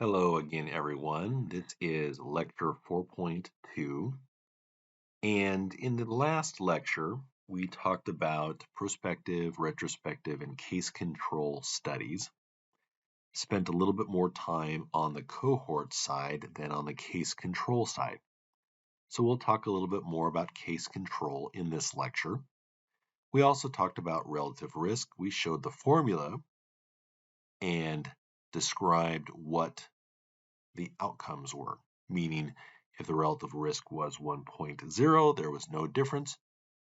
Hello again, everyone. This is lecture 4.2. And in the last lecture, we talked about prospective, retrospective, and case control studies. Spent a little bit more time on the cohort side than on the case control side. So we'll talk a little bit more about case control in this lecture. We also talked about relative risk. We showed the formula and described what the outcomes were, meaning if the relative risk was 1.0, there was no difference,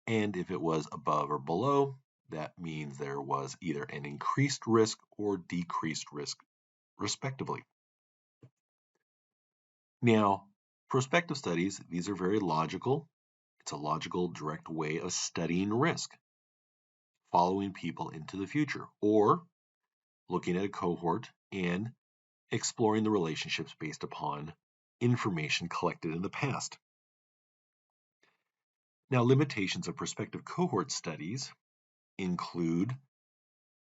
and if it was above or below, that means there was either an increased risk or decreased risk, respectively. Now, prospective studies, these are very logical. It's a logical, direct way of studying risk, following people into the future, or looking at a cohort and exploring the relationships based upon information collected in the past. Now, limitations of prospective cohort studies include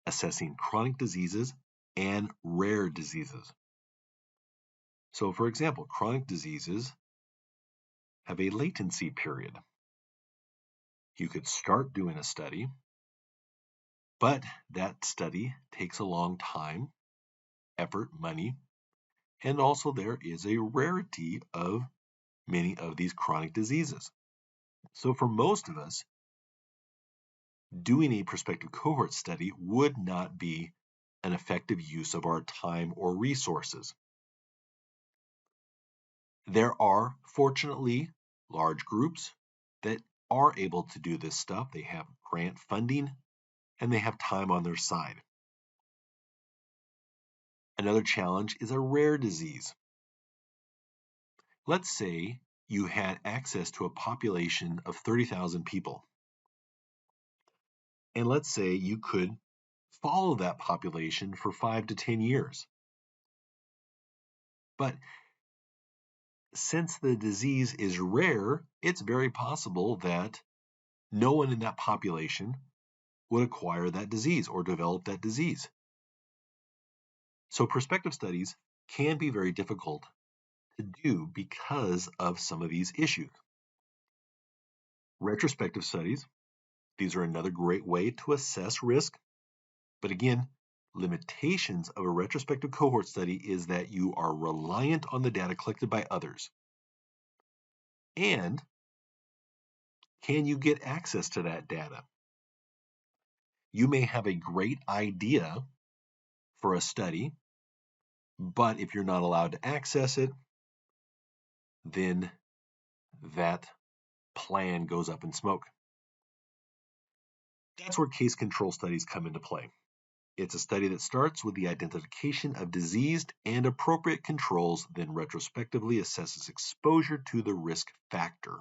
assessing chronic diseases and rare diseases. So, for example, chronic diseases have a latency period. You could start doing a study, but that study takes a long time, effort, money, and also there is a rarity of many of these chronic diseases. So, for most of us, doing a prospective cohort study would not be an effective use of our time or resources. There are, fortunately, large groups that are able to do this stuff. They have grant funding and they have time on their side. Another challenge is a rare disease. Let's say you had access to a population of 30,000 people. And let's say you could follow that population for 5 to 10 years. But since the disease is rare, it's very possible that no one in that population would acquire that disease or develop that disease. So prospective studies can be very difficult to do because of some of these issues. Retrospective studies, these are another great way to assess risk. But again, limitations of a retrospective cohort study is that you are reliant on the data collected by others. And can you get access to that data? You may have a great idea for a study, but if you're not allowed to access it, then that plan goes up in smoke. That's where case control studies come into play. It's a study that starts with the identification of diseased and appropriate controls, then retrospectively assesses exposure to the risk factor.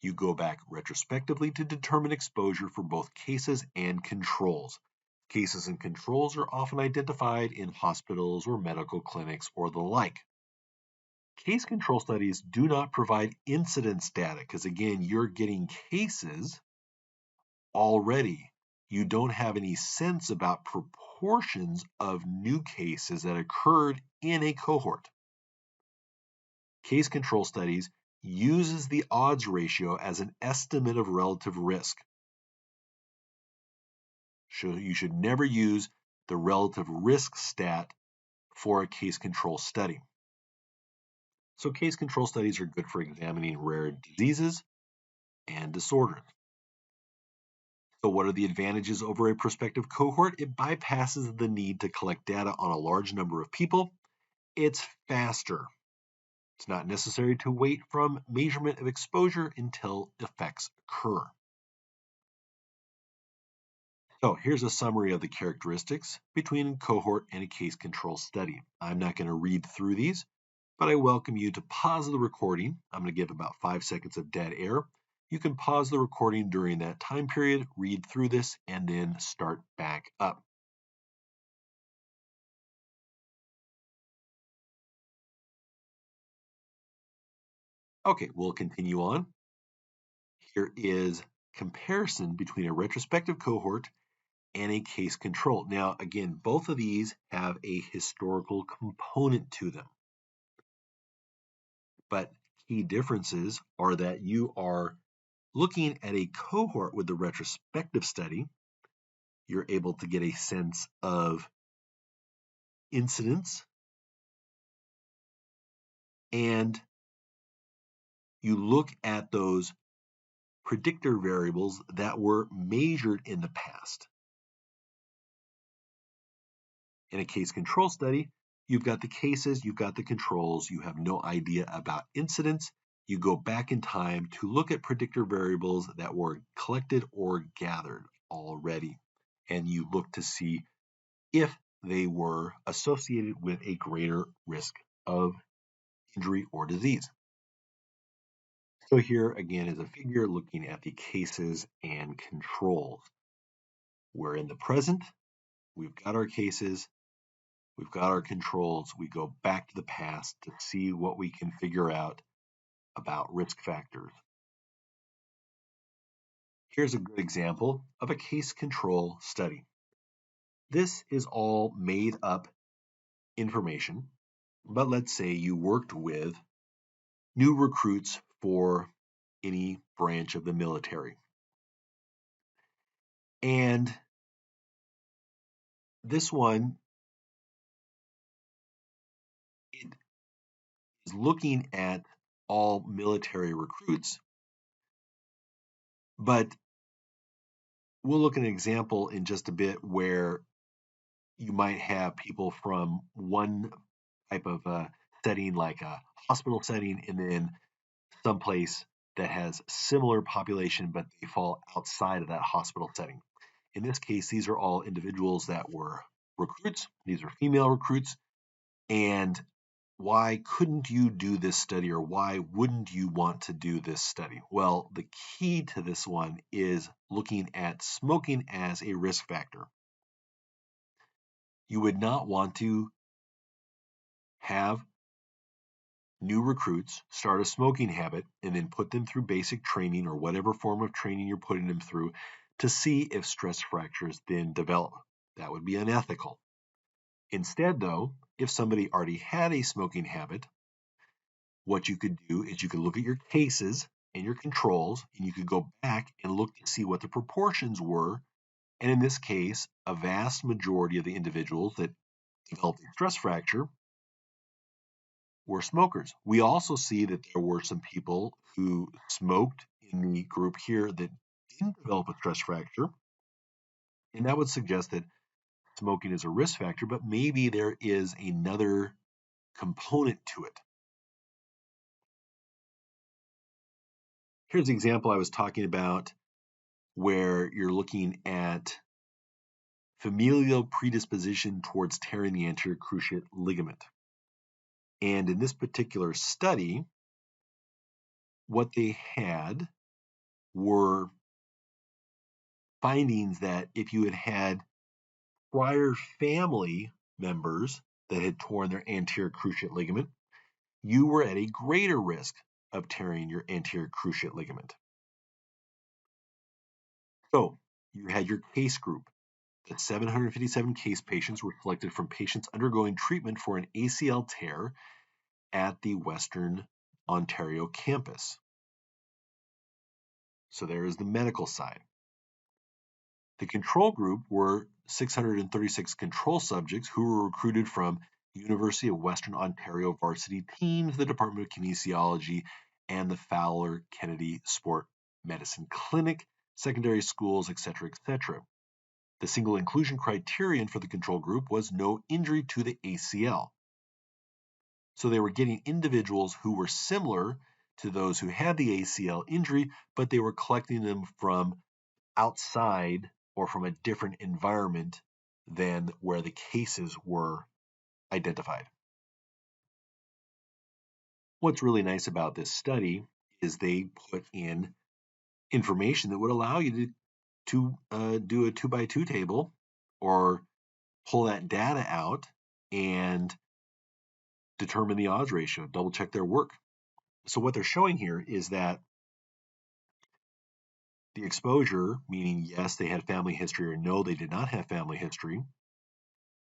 You go back retrospectively to determine exposure for both cases and controls. Cases and controls are often identified in hospitals or medical clinics or the like. Case control studies do not provide incidence data because, again, you're getting cases already. You don't have any sense about proportions of new cases that occurred in a cohort. Case control studies uses the odds ratio as an estimate of relative risk. So you should never use the relative risk stat for a case control study. So case control studies are good for examining rare diseases and disorders. So what are the advantages over a prospective cohort? It bypasses the need to collect data on a large number of people. It's faster. It's not necessary to wait from measurement of exposure until effects occur. So here's a summary of the characteristics between a cohort and a case control study. I'm not going to read through these, but I welcome you to pause the recording. I'm going to give about 5 seconds of dead air. You can pause the recording during that time period, read through this, and then start back up. Okay, we'll continue on. Here is comparison between a retrospective cohort and a case control. Now, again, both of these have a historical component to them. But key differences are that you are looking at a cohort with the retrospective study. You're able to get a sense of incidence, and you look at those predictor variables that were measured in the past. In a case control study, you've got the cases, you've got the controls, you have no idea about incidence. You go back in time to look at predictor variables that were collected or gathered already, and you look to see if they were associated with a greater risk of injury or disease. So here again is a figure looking at the cases and controls. We're in the present, we've got our cases, we've got our controls, we go back to the past to see what we can figure out about risk factors. Here's a good example of a case control study. This is all made up information, but let's say you worked with new recruits for any branch of the military. And this one, it is looking at all military recruits, but we'll look at an example in just a bit where you might have people from one type of setting, like a hospital setting, and then someplace that has similar population, but they fall outside of that hospital setting. In this case, these are all individuals that were recruits. These are female recruits. And why couldn't you do this study, or why wouldn't you want to do this study? Well, the key to this one is looking at smoking as a risk factor. You would not want to have new recruits start a smoking habit and then put them through basic training or whatever form of training you're putting them through to see if stress fractures then develop. That would be unethical. Instead, though, if somebody already had a smoking habit, what you could do is you could look at your cases and your controls, and you could go back and look to see what the proportions were. And in this case, a vast majority of the individuals that developed a stress fracture were smokers. We also see that there were some people who smoked in the group here that didn't develop a stress fracture. And that would suggest that smoking is a risk factor, but maybe there is another component to it. Here's the example I was talking about where you're looking at familial predisposition towards tearing the anterior cruciate ligament. And in this particular study, what they had were findings that if you had had prior family members that had torn their anterior cruciate ligament, you were at a greater risk of tearing your anterior cruciate ligament. So you had your case group. The 757 case patients were selected from patients undergoing treatment for an ACL tear at the Western Ontario campus. So there is the medical side. The control group were 636 control subjects who were recruited from University of Western Ontario varsity teams, the Department of Kinesiology, and the Fowler Kennedy Sport Medicine Clinic, secondary schools, etc., etc. The single inclusion criterion for the control group was no injury to the ACL. So they were getting individuals who were similar to those who had the ACL injury, but they were collecting them from outside or from a different environment than where the cases were identified. What's really nice about this study is they put in information that would allow you to do a 2x2 table or pull that data out and determine the odds ratio, double check their work. So what they're showing here is that The exposure, meaning yes, they had family history or no, they did not have family history.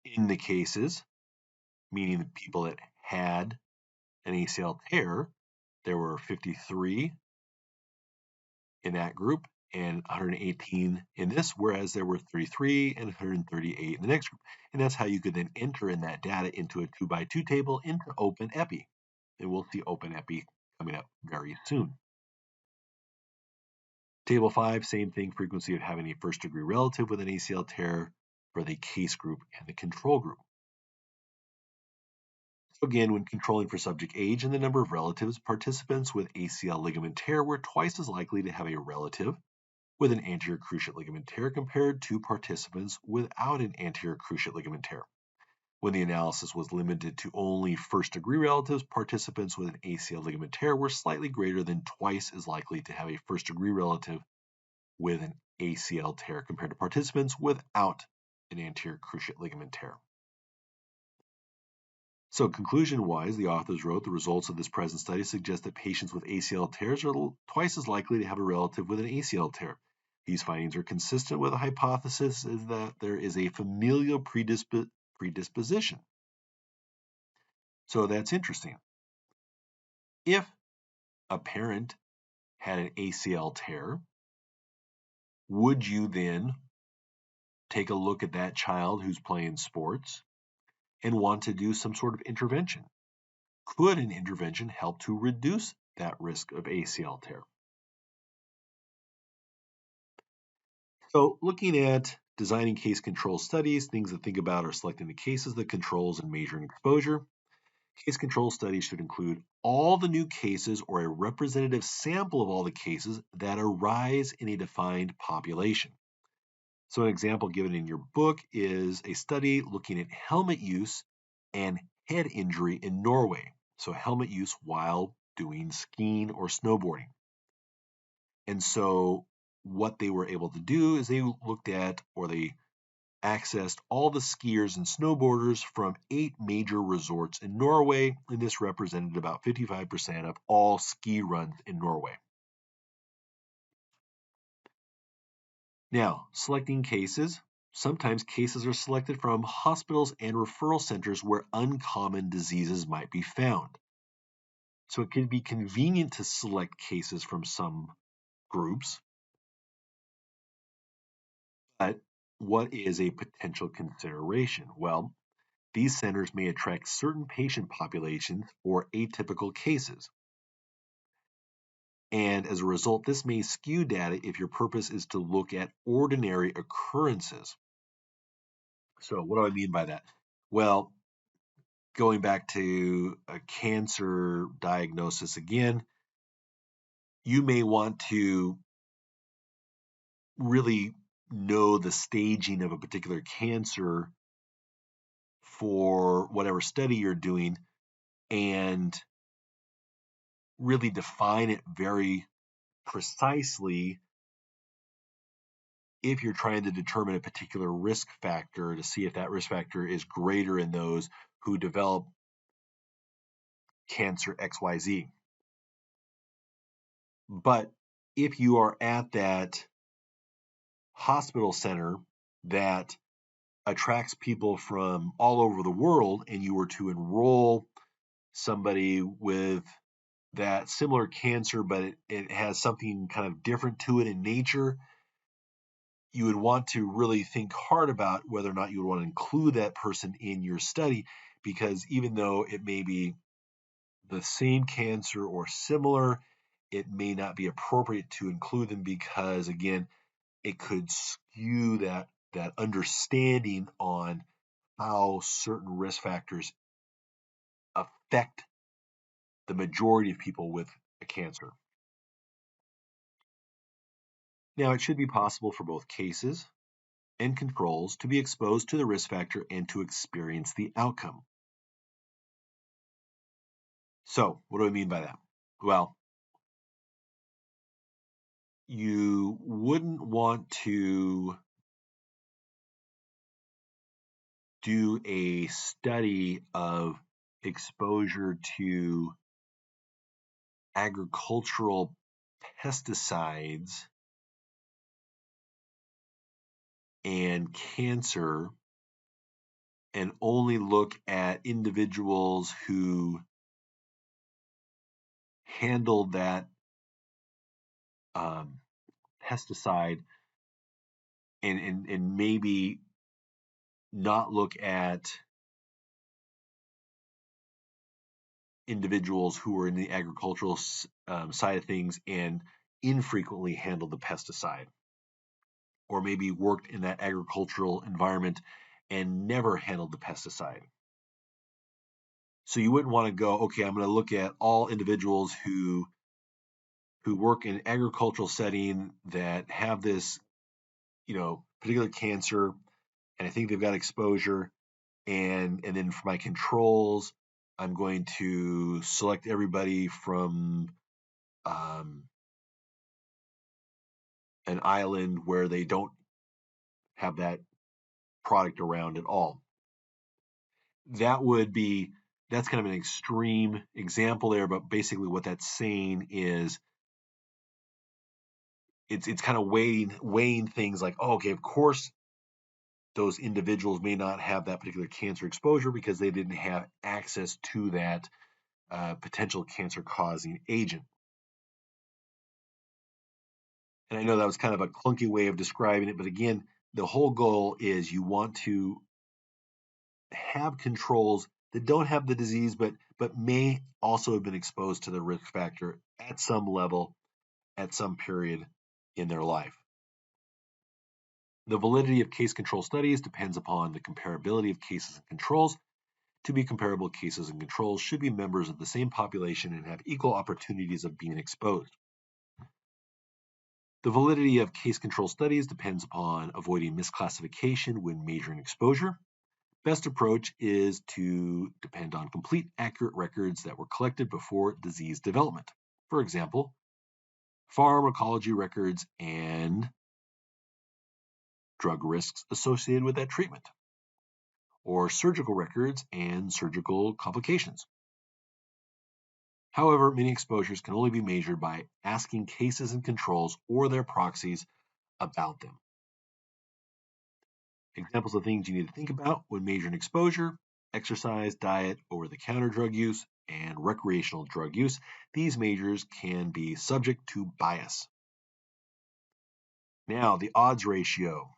In the cases, meaning the people that had an ACL tear, there were 53 in that group and 118 in this, whereas there were 33 and 138 in the next group. And that's how you could then enter in that data into a 2x2 table into OpenEpi. And we'll see OpenEpi coming up very soon. Table 5, same thing, frequency of having a first-degree relative with an ACL tear for the case group and the control group. So again, when controlling for subject age and the number of relatives, participants with ACL ligament tear were twice as likely to have a relative with an anterior cruciate ligament tear compared to participants without an anterior cruciate ligament tear. When the analysis was limited to only first-degree relatives, participants with an ACL ligament tear were slightly greater than twice as likely to have a first-degree relative with an ACL tear compared to participants without an anterior cruciate ligament tear. So conclusion-wise, the authors wrote, the results of this present study suggest that patients with ACL tears are twice as likely to have a relative with an ACL tear. These findings are consistent with the hypothesis is that there is a familial predisposition. So that's interesting. If a parent had an ACL tear, would you then take a look at that child who's playing sports and want to do some sort of intervention? Could an intervention help to reduce that risk of ACL tear? So looking at designing case control studies, things to think about are selecting the cases, the controls, and measuring exposure. Case control studies should include all the new cases or a representative sample of all the cases that arise in a defined population. So an example given in your book is a study looking at helmet use and head injury in Norway. So helmet use while doing skiing or snowboarding. And so what they were able to do is they looked at, or they accessed all the skiers and snowboarders from 8 major resorts in Norway, and this represented about 55% of all ski runs in Norway. Now, selecting cases. Sometimes cases are selected from hospitals and referral centers where uncommon diseases might be found. So it can be convenient to select cases from some groups. But what is a potential consideration? Well, these centers may attract certain patient populations or atypical cases. And as a result, this may skew data if your purpose is to look at ordinary occurrences. So what do I mean by that? Well, going back to a cancer diagnosis again, you may want to really know the staging of a particular cancer for whatever study you're doing and really define it very precisely if you're trying to determine a particular risk factor to see if that risk factor is greater in those who develop cancer XYZ. But if you are at that hospital center that attracts people from all over the world and you were to enroll somebody with that similar cancer, but it has something kind of different to it in nature, you would want to really think hard about whether or not you would want to include that person in your study, because even though it may be the same cancer or similar, it may not be appropriate to include them because, again, it could skew that understanding on how certain risk factors affect the majority of people with a cancer. Now, it should be possible for both cases and controls to be exposed to the risk factor and to experience the outcome. So, what do I mean by that? Well, you wouldn't want to do a study of exposure to agricultural pesticides and cancer and only look at individuals who handled that um, pesticide and maybe not look at individuals who were in the agricultural side of things and infrequently handled the pesticide, or maybe worked in that agricultural environment and never handled the pesticide. So you wouldn't want to go, okay, I'm going to look at all individuals who work in an agricultural setting that have this, particular cancer, and I think they've got exposure, and then for my controls, I'm going to select everybody from um, an island where they don't have that product around at all. That's kind of an extreme example there, but basically what that's saying is it's kind of weighing things like, oh, okay, of course those individuals may not have that particular cancer exposure because they didn't have access to that potential cancer causing agent. And I know that was kind of a clunky way of describing it, but again, the whole goal is you want to have controls that don't have the disease, but may also have been exposed to the risk factor at some level, at some period in their life. The validity of case control studies depends upon the comparability of cases and controls. To be comparable, cases and controls should be members of the same population and have equal opportunities of being exposed. The validity of case control studies depends upon avoiding misclassification when measuring exposure. Best approach is to depend on complete, accurate records that were collected before disease development. For example, pharmacology records and drug risks associated with that treatment, or surgical records and surgical complications. However, many exposures can only be measured by asking cases and controls or their proxies about them. Examples of things you need to think about when measuring exposure: exercise, diet, over-the-counter drug use, and recreational drug use. These measures can be subject to bias. Now, the odds ratio.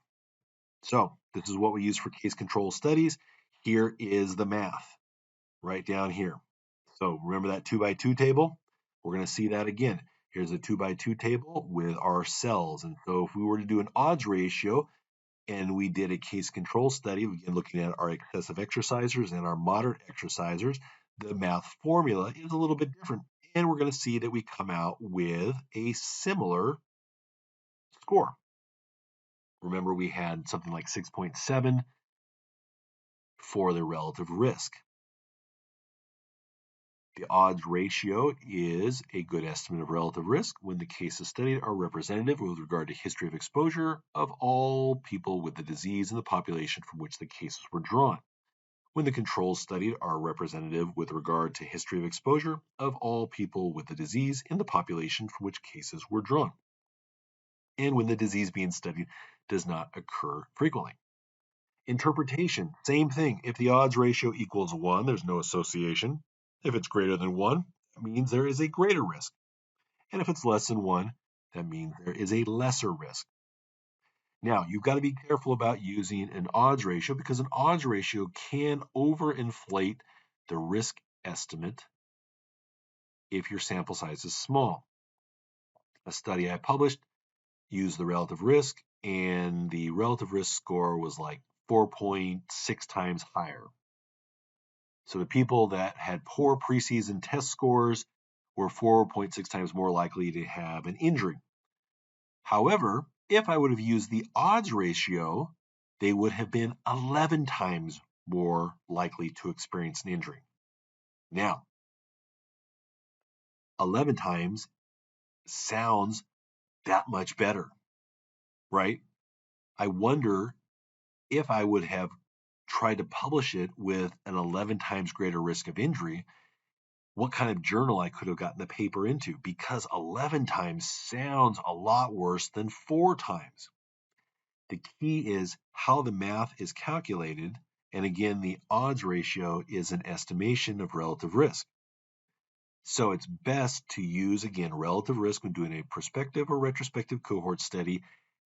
So, this is what we use for case control studies. Here is the math right down here. So, remember that 2 by 2 table? We're going to see that again. Here's a 2 by 2 table with our cells. And so, if we were to do an odds ratio, and we did a case control study, again looking at our excessive exercisers and our moderate exercisers, the math formula is a little bit different. And we're going to see that we come out with a similar score. Remember, we had something like 6.7 for the relative risk. The odds ratio is a good estimate of relative risk when the cases studied are representative with regard to history of exposure of all people with the disease in the population from which the cases were drawn. When the controls studied are representative with regard to history of exposure of all people with the disease in the population from which cases were drawn. And when the disease being studied does not occur frequently. Interpretation, same thing. If the odds ratio equals 1, there's no association. If it's greater than 1, that means there is a greater risk. And if it's less than 1, that means there is a lesser risk. Now, you've got to be careful about using an odds ratio because an odds ratio can overinflate the risk estimate if your sample size is small. A study I published used the relative risk, and the relative risk score was like 4.6 times higher. So the people that had poor preseason test scores were 4.6 times more likely to have an injury. However, if I would have used the odds ratio, they would have been 11 times more likely to experience an injury. Now, 11 times sounds that much better, right? I wonder if I would have tried to publish it with an 11 times greater risk of injury, what kind of journal I could have gotten the paper into, because 11 times sounds a lot worse than 4 times. The key is how the math is calculated, and again, the odds ratio is an estimation of relative risk. So it's best to use, again, relative risk when doing a prospective or retrospective cohort study,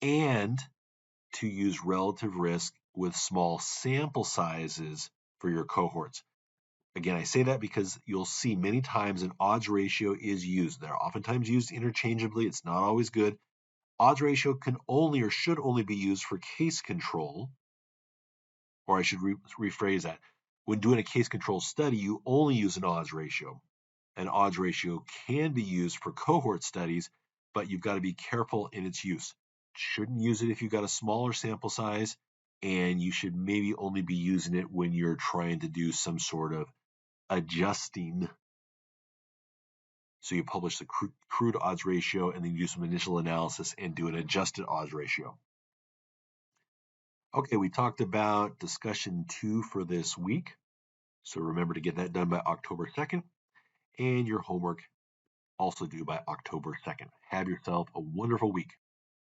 and to use relative risk with small sample sizes for your cohorts. Again, I say that because you'll see many times an odds ratio is used. They're oftentimes used interchangeably. It's not always good. Odds ratio can only or should only be used for case control, or I should rephrase that. When doing a case control study, you only use an odds ratio. An odds ratio can be used for cohort studies, but you've got to be careful in its use. Shouldn't use it if you've got a smaller sample size, and you should maybe only be using it when you're trying to do some sort of adjusting. So you publish the crude odds ratio, and then you do some initial analysis and do an adjusted odds ratio. Okay, we talked about discussion 2 for this week. So remember to get that done by October 2nd, and your homework also due by October 2nd. Have yourself a wonderful week.